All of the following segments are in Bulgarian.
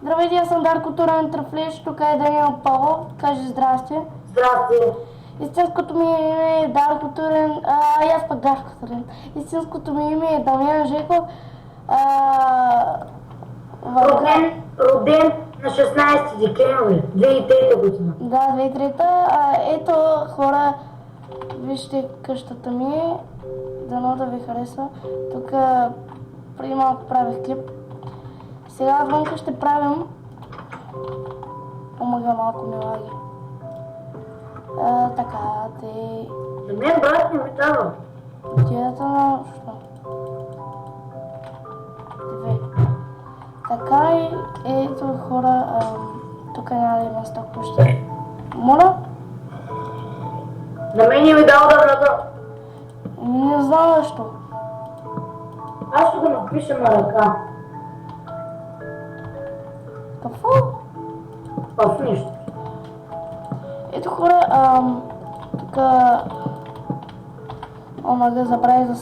Здравейте, аз съм Дарко Турен Трафлеш, тук е Даниел Павлов. Кажи здрасти. Здрасти. Истинското ми име е Дарко Турен, и аз пък Дарко Турен. Истинското ми име е Дамян Жеков. Роден на 16 декември 2003 година. Да, 2003. Ето хора, вижте къщата ми. Дано да ви харесва. Тук преди малко правих клип. Сега отвънка ще правим. Омага, малко ми лаги. Така, те... За мен брат не ми дава. Идеята на... Що? Две. Така и ето хора, тук няма да има стъпваща. Моля? На мен не ми дава да вляза. Не знам защо. Аз ще го напиша на ръка. Какво? В нищо. Ето хора, тук... Омага, забравил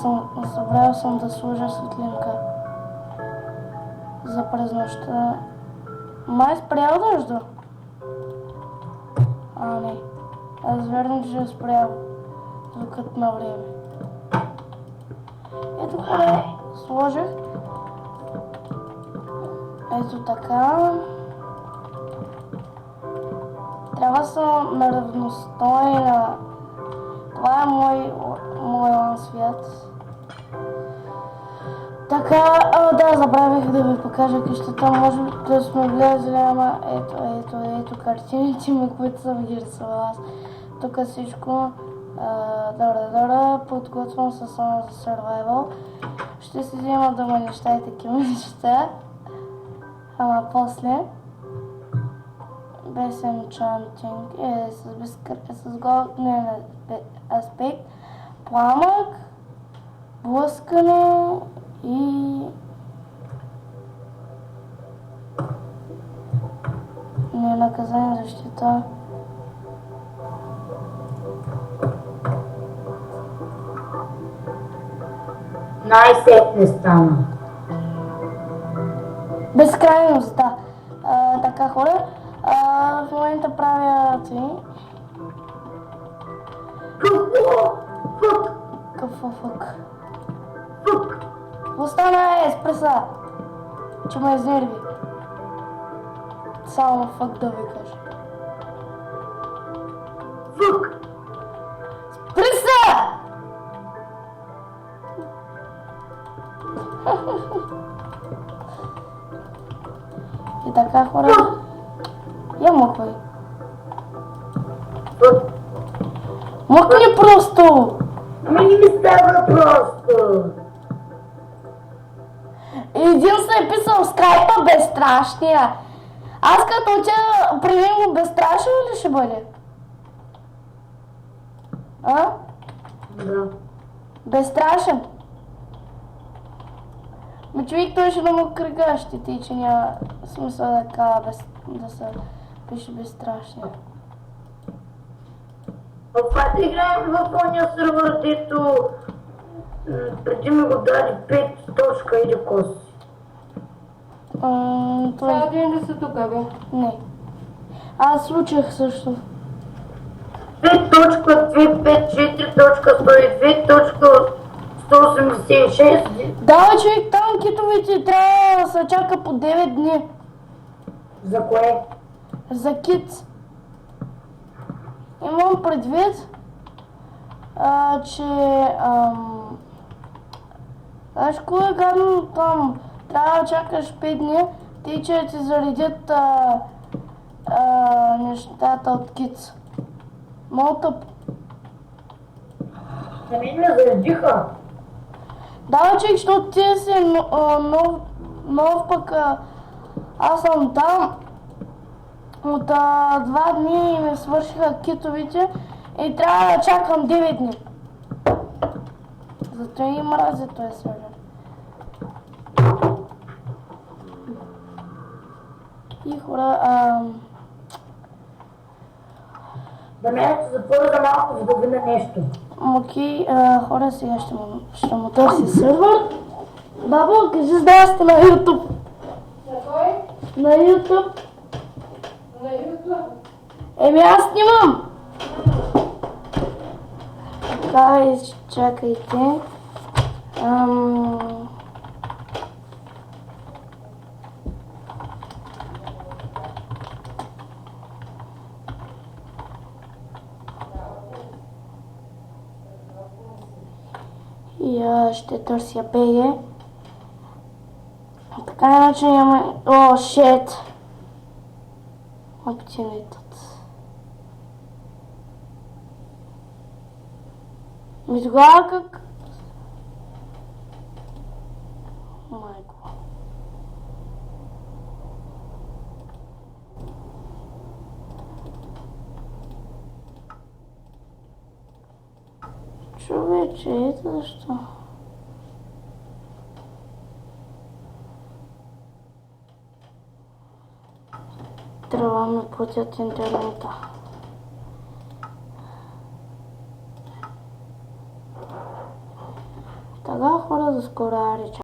съм да сложа светлинка. За през нощта. Май спрял дъжда? Не. Аз верно, че е спрял. Докато на време. Ето хора, сложих. Ето така. Трябва да съм на равностойна. Това е мой свят. Така, да, забравих да ви покажа къщата. Може да сме влезли, ама ето картините ми, които съм ги рисувала аз. Тук всичко, подготвям се само за survival. Ще си взема дома неща и такива неща. Ама после, без enchanting, с голден аспект, пламък, блъскане и наказание защита. Най-сетне стана. Безкрайност, да. Така хора, в момента правя това. Какво фък? Остана еспреса, че ме изнерви. Само фък да викаш. Спреса! И така хора, я мъквай. Мъкни просто! Ами не ми става просто. Един се е писал в скайпа безстрашния. Аз като отида при него безстрашен ли ще бъде? Да. Безстрашен? Човек той ще да му кръга ще ти, че няма смисъл да се пише безстрашния. В това да играем в ония сервер, дето преди ми го даде 5 точка или коси. Цял ден ли са тук, бе? Не. Аз случих също. 5.254.102.186. Да, човек, там китовете трябва да се чака по 9 дни. За кое? За кит. Имам предвид, че знаеш кое е гадно там? Трябва да чакаш 5 дни, ти че ти заредят нещата от кит. Много тъп. На мен ме заредиха. Да, човек, защото ти си нов пък аз съм там. От 2 дни ми свършиха китовите и трябва да чакам 9 дни. Зато и мрази този сервер. И хора, Да ме затворя за малко, за да видя нещо. Окей, хора, сега ще му търси сервер. Бабо, кажи здрасти на YouTube. За кой? На YouTube. Еми аз снимам. Така, изчакайте. И аз ще търся БГ. Така иначе няма... О, шет! Оптимитът. И тогава как... Майко. Човече, ето защо. Трябва да ми платят интернета. Така хора, за скоро реча.